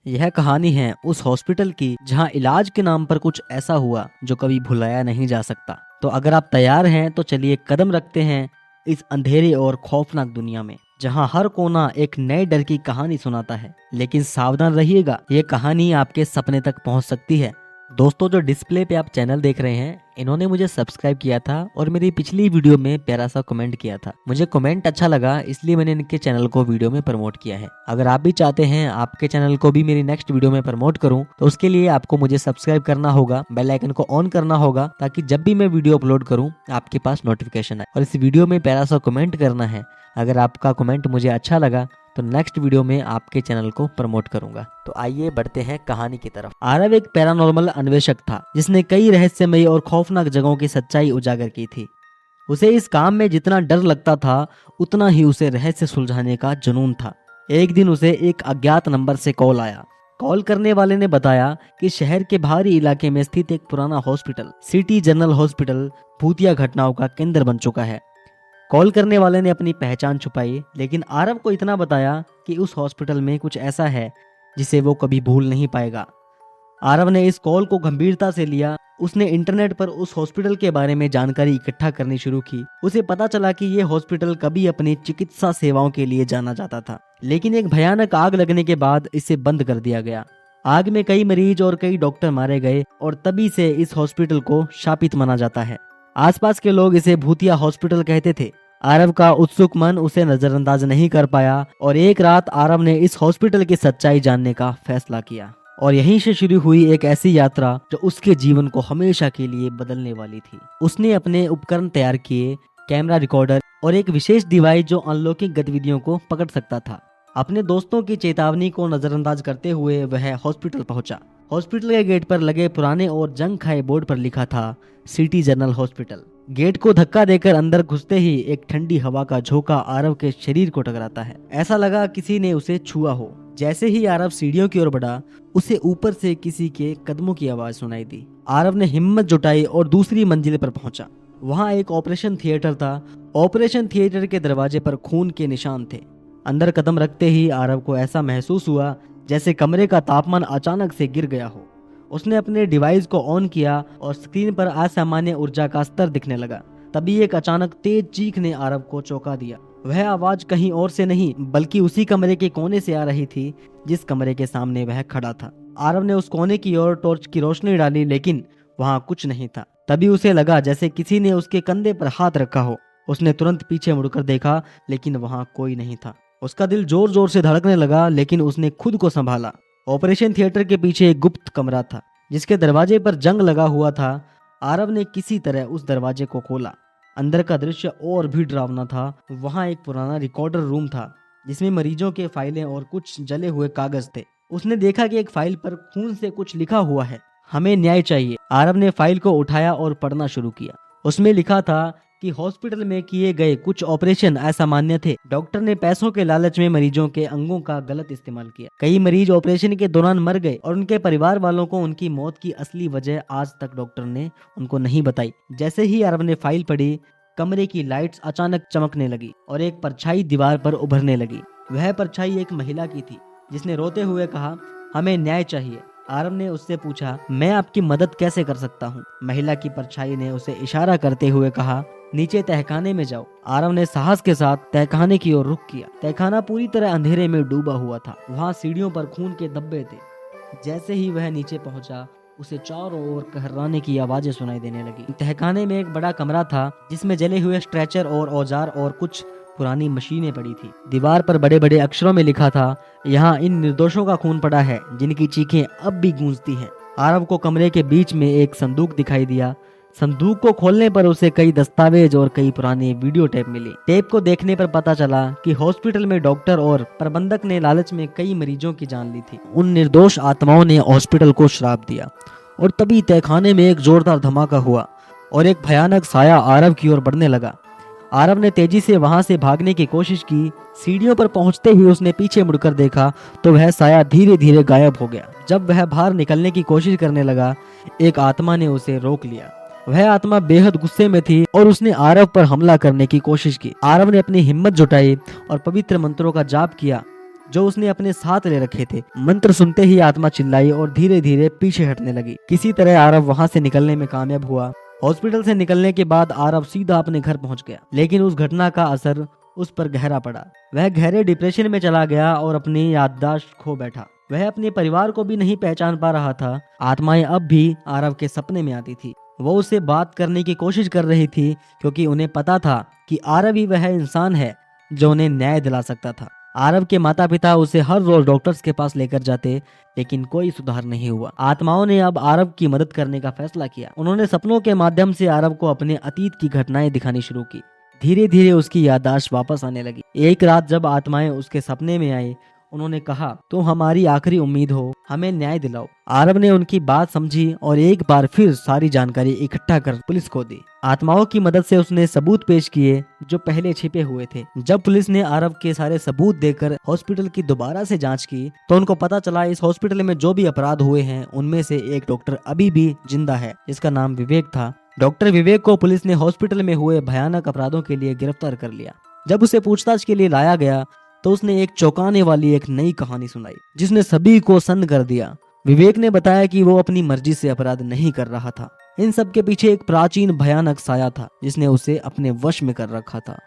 यह कहानी है उस हॉस्पिटल की जहां इलाज के नाम पर कुछ ऐसा हुआ जो कभी भुलाया नहीं जा सकता। तो अगर आप तैयार हैं तो चलिए कदम रखते हैं इस अंधेरे और खौफनाक दुनिया में, जहां हर कोना एक नए डर की कहानी सुनाता है। लेकिन सावधान रहिएगा, ये कहानी आपके सपने तक पहुंच सकती है। दोस्तों, जो डिस्प्ले पे आप चैनल देख रहे हैं, इन्होंने मुझे सब्सक्राइब किया था और मेरी पिछली वीडियो में प्यारा सा कमेंट किया था। मुझे कमेंट अच्छा लगा, इसलिए मैंने इनके चैनल को वीडियो में प्रमोट किया है। अगर आप भी चाहते हैं आपके चैनल को भी मेरी नेक्स्ट वीडियो में प्रमोट करूं, तो उसके लिए आपको मुझे सब्सक्राइब करना होगा, बेल आइकन को ऑन करना होगा, ताकि जब भी मैं वीडियो अपलोड करूं आपके पास नोटिफिकेशन आए। और इस वीडियो में प्यारा सा कमेंट करना है। अगर आपका कमेंट मुझे अच्छा लगा तो नेक्स्ट वीडियो में आपके चैनल को प्रमोट करूंगा। तो आइए बढ़ते हैं कहानी की तरफ। आरव एक पैरानॉर्मल अन्वेषक था जिसने कई रहस्यमयी और खौफनाक जगहों की सच्चाई उजागर की थी। उसे इस काम में जितना डर लगता था, उतना ही उसे रहस्य सुलझाने का जुनून था। एक दिन उसे एक अज्ञात नंबर से कॉल आया। कॉल करने वाले ने बताया कि शहर के बाहरी इलाके में स्थित एक पुराना हॉस्पिटल, सिटी जनरल हॉस्पिटल, भूतिया घटनाओं का केंद्र बन चुका है। कॉल करने वाले ने अपनी पहचान छुपाई, लेकिन आरव को इतना बताया कि उस हॉस्पिटल में कुछ ऐसा है जिसे वो कभी भूल नहीं पाएगा। आरव ने इस कॉल को गंभीरता से लिया। उसने इंटरनेट पर उस हॉस्पिटल के बारे में जानकारी इकट्ठा करनी शुरू की। उसे पता चला कि यह हॉस्पिटल कभी अपनी चिकित्सा सेवाओं के लिए जाना जाता था, लेकिन एक भयानक आग लगने के बाद इसे बंद कर दिया गया। आग में कई मरीज और कई डॉक्टर मारे गए और तभी से इस हॉस्पिटल को शापित माना जाता है। आसपास के लोग इसे भूतिया हॉस्पिटल कहते थे। आरव का उत्सुक मन उसे नजरअंदाज नहीं कर पाया और एक रात आरव ने इस हॉस्पिटल की सच्चाई जानने का फैसला किया। और यहीं से शुरू हुई एक ऐसी यात्रा जो उसके जीवन को हमेशा के लिए बदलने वाली थी। उसने अपने उपकरण तैयार किए, कैमरा, रिकॉर्डर और एक विशेष डिवाइस जो अलौकिक गतिविधियों को पकड़ सकता था। अपने दोस्तों की चेतावनी को नजरअंदाज करते हुए वह हॉस्पिटल पहुंचा। हॉस्पिटल के गेट पर लगे पुराने और जंग खाए बोर्ड पर लिखा था सिटी जनरल हॉस्पिटल। गेट को धक्का देकर अंदर घुसते ही एक ठंडी हवा का झोंका आरव के शरीर को टकराता है। ऐसा लगा किसी ने उसे छुआ हो। जैसे ही आरव सीढ़ियों की ओर बढ़ा, उसे ऊपर से किसी के कदमों की आवाज सुनाई दी। आरव ने हिम्मत जुटाई और दूसरी मंजिल पर पहुंचा। वहां एक ऑपरेशन थिएटर था। ऑपरेशन थिएटर के दरवाजे पर खून के निशान थे। अंदर कदम रखते ही आरव को ऐसा महसूस हुआ जैसे कमरे का तापमान अचानक से गिर गया हो। उसने अपने डिवाइस को ऑन किया और स्क्रीन पर असामान्य ऊर्जा का स्तर दिखने लगा। तभी एक अचानक तेज चीख ने आरव को चौंका दिया। वह आवाज कहीं और से नहीं, बल्कि उसी कमरे के कोने से आ रही थी जिस कमरे के सामने वह खड़ा था। आरव ने उस कोने की ओर टॉर्च की रोशनी डाली, लेकिन वहां कुछ नहीं था। तभी उसे लगा जैसे किसी ने उसके कंधे पर हाथ रखा हो। उसने तुरंत पीछे मुड़कर देखा, लेकिन वहां कोई नहीं था। उसका दिल जोर जोर से धड़कने लगा, लेकिन उसने खुद को संभाला। ऑपरेशन थिएटर के पीछे एक गुप्त कमरा था जिसके दरवाजे पर जंग लगा हुआ था। आरव ने किसी तरह उस दरवाजे को खोला। अंदर का दृश्य और भी डरावना था। वहां एक पुराना रिकॉर्डर रूम था जिसमें मरीजों के फाइलें और कुछ जले हुए कागज थे। उसने देखा कि एक फाइल पर खून से कुछ लिखा हुआ है, हमें न्याय चाहिए। आरव ने फाइल को उठाया और पढ़ना शुरू किया। उसमें लिखा था कि हॉस्पिटल में किए गए कुछ ऑपरेशन असामान्य थे। डॉक्टर ने पैसों के लालच में मरीजों के अंगों का गलत इस्तेमाल किया। कई मरीज ऑपरेशन के दौरान मर गए और उनके परिवार वालों को उनकी मौत की असली वजह आज तक डॉक्टर ने उनको नहीं बताई। जैसे ही आरव ने फाइल पढ़ी, कमरे की लाइट्स अचानक चमकने लगी और एक परछाई दीवार पर उभरने लगी। वह परछाई एक महिला की थी जिसने रोते हुए कहा, हमें न्याय चाहिए। आरव ने उससे पूछा, मैं आपकी मदद कैसे कर सकता हूँ? महिला की परछाई ने उसे इशारा करते हुए कहा, नीचे तहखाने में जाओ। आरव ने साहस के साथ तहखाने की ओर रुख किया। तहखाना पूरी तरह अंधेरे में डूबा हुआ था। वहां सीढ़ियों पर खून के धब्बे थे। जैसे ही वह नीचे पहुंचा, उसे चारों ओर कहराने की आवाजें सुनाई देने लगी। तहखाने में एक बड़ा कमरा था जिसमें जले हुए स्ट्रेचर और औजार और कुछ पुरानी मशीनें पड़ी थी। दीवार पर बड़े बड़े अक्षरों में लिखा था, यहाँ इन निर्दोषों का खून पड़ा है जिनकी चीखें अब भी गूंजती हैं। आरव को कमरे के बीच में एक संदूक दिखाई दिया। संदूक को खोलने पर उसे कई दस्तावेज और कई पुराने वीडियो टेप मिले। टेप को देखने पर पता चला कि हॉस्पिटल में डॉक्टर और प्रबंधक ने लालच में कई मरीजों की जान ली थी। उन निर्दोष आत्माओं ने हॉस्पिटल को श्राप दिया। और तभी तहखाने में एक जोरदार धमाका हुआ और एक भयानक साया आरव की ओर बढ़ने लगा। आरव ने तेजी से वहां से भागने की कोशिश की। सीढ़ियों पर पहुंचते ही उसने पीछे मुड़कर देखा तो वह साया धीरे धीरे गायब हो गया। जब वह बाहर निकलने की कोशिश करने लगा, एक आत्मा ने उसे रोक लिया। वह आत्मा बेहद गुस्से में थी और उसने आरव पर हमला करने की कोशिश की। आरव ने अपनी हिम्मत जुटाई और पवित्र मंत्रों का जाप किया। जो उसने अपने साथ ले रखे थे। मंत्र सुनते ही आत्मा चिल्लाई और धीरे धीरे पीछे हटने लगी। किसी तरह आरव वहां से निकलने में कामयाब हुआ। हॉस्पिटल से निकलने के बाद आरव सीधा अपने घर पहुंच गया, लेकिन उस घटना का असर उस पर गहरा पड़ा। वह गहरे डिप्रेशन में चला गया और अपनी याददाश्त खो बैठा। वह अपने परिवार को भी नहीं पहचान पा रहा था। आत्माएं अब भी आरव के सपने में आती थी। वो उससे बात करने की कोशिश कर रही थी, क्योंकि उन्हें पता था कि आरव ही वह इंसान है जो उन्हें न्याय दिला सकता था। आरव के माता पिता उसे हर रोज डॉक्टर्स के पास लेकर जाते, लेकिन कोई सुधार नहीं हुआ। आत्माओं ने अब आरव की मदद करने का फैसला किया। उन्होंने सपनों के माध्यम से आरव को अपने अतीत की घटनाएं दिखानी शुरू की। धीरे धीरे उसकी याददाश्त वापस आने लगी। एक रात जब आत्माएं उसके सपने में आई, उन्होंने कहा, तुम हमारी आखिरी उम्मीद हो, हमें न्याय दिलाओ। आरव ने उनकी बात समझी और एक बार फिर सारी जानकारी इकट्ठा कर पुलिस को दी। आत्माओं की मदद से उसने सबूत पेश किए जो पहले छिपे हुए थे। जब पुलिस ने आरव के सारे सबूत देकर हॉस्पिटल की दोबारा से जांच की, तो उनको पता चला इस हॉस्पिटल में जो भी अपराध हुए हैं उनमें से एक डॉक्टर अभी भी जिंदा है, जिसका नाम विवेक था। डॉक्टर विवेक को पुलिस ने हॉस्पिटल में हुए भयानक अपराधों के लिए गिरफ्तार कर लिया। जब उसे पूछताछ के लिए लाया गया तो उसने एक चौंकाने वाली एक नई कहानी सुनाई, जिसने सभी को सन्न कर दिया। विवेक ने बताया कि वो अपनी मर्जी से अपराध नहीं कर रहा था। इन सब के पीछे एक प्राचीन भयानक साया था जिसने उसे अपने वश में कर रखा था।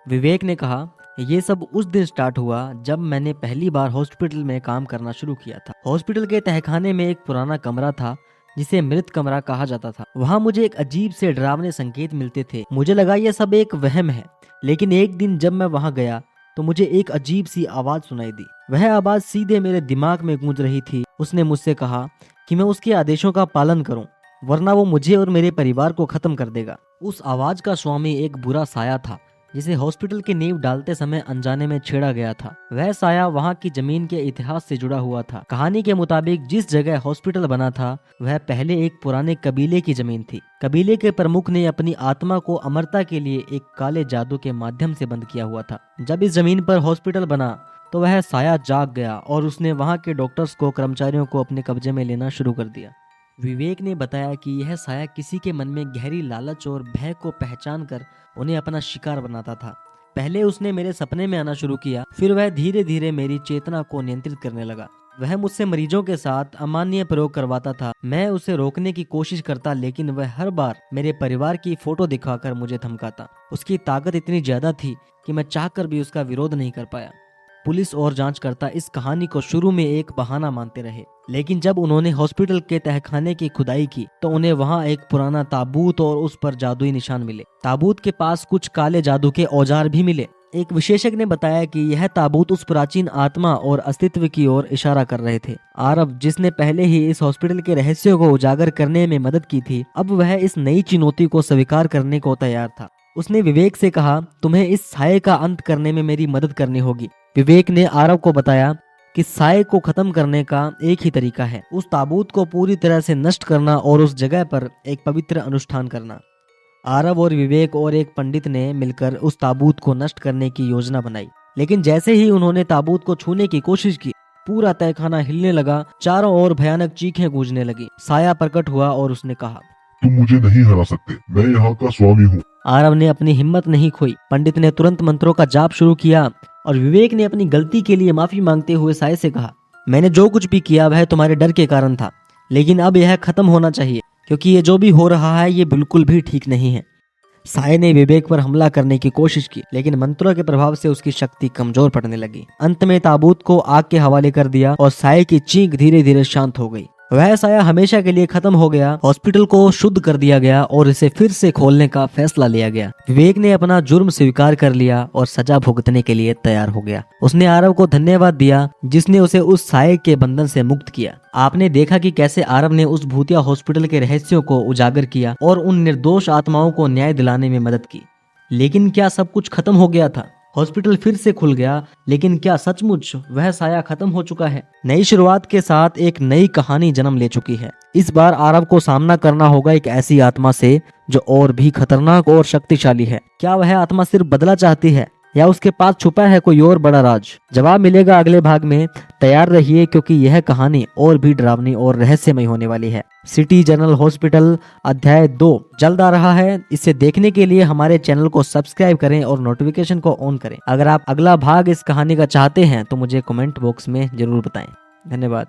विवेक ने कहा, ये सब उस दिन स्टार्ट हुआ जब मैंने पहली बार हॉस्पिटल में काम करना शुरू किया था। हॉस्पिटल के तहखाने में एक पुराना कमरा था जिसे मृत कमरा कहा जाता था। वहाँ मुझे एक अजीब से डरावने संकेत मिलते थे। मुझे लगा यह सब एक वहम है, लेकिन एक दिन जब मैं वहाँ गया तो मुझे एक अजीब सी आवाज सुनाई दी। वह आवाज सीधे मेरे दिमाग में गूंज रही थी। उसने मुझसे कहा कि मैं उसके आदेशों का पालन करूं, वरना वो मुझे और मेरे परिवार को खत्म कर देगा। उस आवाज का स्वामी एक बुरा साया था जिसे हॉस्पिटल की नींव डालते समय अनजाने में छेड़ा गया था। वह साया वहाँ की जमीन के इतिहास से जुड़ा हुआ था। कहानी के मुताबिक जिस जगह हॉस्पिटल बना था वह पहले एक पुराने कबीले की जमीन थी। कबीले के प्रमुख ने अपनी आत्मा को अमरता के लिए एक काले जादू के माध्यम से बंद किया हुआ था। जब इस जमीन पर हॉस्पिटल बना तो वह साया जाग गया और उसने वहाँ के डॉक्टर्स को, कर्मचारियों को अपने कब्जे में लेना शुरू कर दिया। विवेक ने बताया कि यह साया किसी के मन में गहरी लालच और भय को पहचान कर उन्हें अपना शिकार बनाता था। पहले उसने मेरे सपने में आना शुरू किया, फिर वह धीरे धीरे मेरी चेतना को नियंत्रित करने लगा। वह मुझसे मरीजों के साथ अमानवीय प्रयोग करवाता था। मैं उसे रोकने की कोशिश करता, लेकिन वह हर बार मेरे परिवार की फोटो दिखाकर मुझे धमकाता। उसकी ताकत इतनी ज्यादा थी कि मैं चाहकर भी उसका विरोध नहीं कर पाया। पुलिस और जांचकर्ता इस कहानी को शुरू में एक बहाना मानते रहे, लेकिन जब उन्होंने हॉस्पिटल के तहखाने की खुदाई की तो उन्हें वहां एक पुराना ताबूत और उस पर जादुई निशान मिले। ताबूत के पास कुछ काले जादू के औजार भी मिले। एक विशेषज्ञ ने बताया कि यह ताबूत उस प्राचीन आत्मा और अस्तित्व की ओर इशारा कर रहे थे। आरव, जिसने पहले ही इस हॉस्पिटल के रहस्यों को उजागर करने में मदद की थी, अब वह इस नई चुनौती को स्वीकार करने को तैयार था। उसने विवेक से कहा, तुम्हें इस साये का अंत करने में मेरी मदद करनी होगी। विवेक ने आरव को बताया कि साये को खत्म करने का एक ही तरीका है, उस ताबूत को पूरी तरह से नष्ट करना और उस जगह पर एक पवित्र अनुष्ठान करना। आरव और विवेक और एक पंडित ने मिलकर उस ताबूत को नष्ट करने की योजना बनाई, लेकिन जैसे ही उन्होंने ताबूत को छूने की कोशिश की, पूरा तहखाना हिलने लगा। चारों ओर भयानक चीखें गूंजने लगी। साया प्रकट हुआ और उसने कहा, तुम मुझे नहीं हरा सकते, मैं यहाँ का स्वामी हूँ। आरव ने अपनी हिम्मत नहीं खोई। पंडित ने तुरंत मंत्रों का जाप शुरू किया और विवेक ने अपनी गलती के लिए माफी मांगते हुए साये से कहा, मैंने जो कुछ भी किया वह तुम्हारे डर के कारण था, लेकिन अब यह खत्म होना चाहिए, क्योंकि ये जो भी हो रहा है ये बिल्कुल भी ठीक नहीं है। साये ने विवेक पर हमला करने की कोशिश की, लेकिन मंत्रों के प्रभाव से उसकी शक्ति कमजोर पड़ने लगी। अंत में ताबूत को आग के हवाले कर दिया और साये की चीख धीरे धीरे शांत हो गई। वह साया हमेशा के लिए खत्म हो गया। हॉस्पिटल को शुद्ध कर दिया गया और इसे फिर से खोलने का फैसला लिया गया। विवेक ने अपना जुर्म स्वीकार कर लिया और सजा भुगतने के लिए तैयार हो गया। उसने आरव को धन्यवाद दिया जिसने उसे उस साये के बंधन से मुक्त किया। आपने देखा कि कैसे आरव ने उस भूतिया हॉस्पिटल के रहस्यों को उजागर किया और उन निर्दोष आत्माओं को न्याय दिलाने में मदद की। लेकिन क्या सब कुछ खत्म हो गया था? हॉस्पिटल फिर से खुल गया, लेकिन क्या सचमुच वह साया खत्म हो चुका है? नई शुरुआत के साथ एक नई कहानी जन्म ले चुकी है। इस बार आरव को सामना करना होगा एक ऐसी आत्मा से जो और भी खतरनाक और शक्तिशाली है। क्या वह आत्मा सिर्फ बदला चाहती है या उसके पास छुपा है कोई और बड़ा राज? जवाब मिलेगा अगले भाग में। तैयार रहिए क्योंकि यह कहानी और भी डरावनी और रहस्यमय होने वाली है। सिटी जनरल हॉस्पिटल अध्याय 2 जल्द आ रहा है। इसे देखने के लिए हमारे चैनल को सब्सक्राइब करें और नोटिफिकेशन को ऑन करें। अगर आप अगला भाग इस कहानी का चाहते हैं तो मुझे कमेंट बॉक्स में जरूर बताएं। धन्यवाद।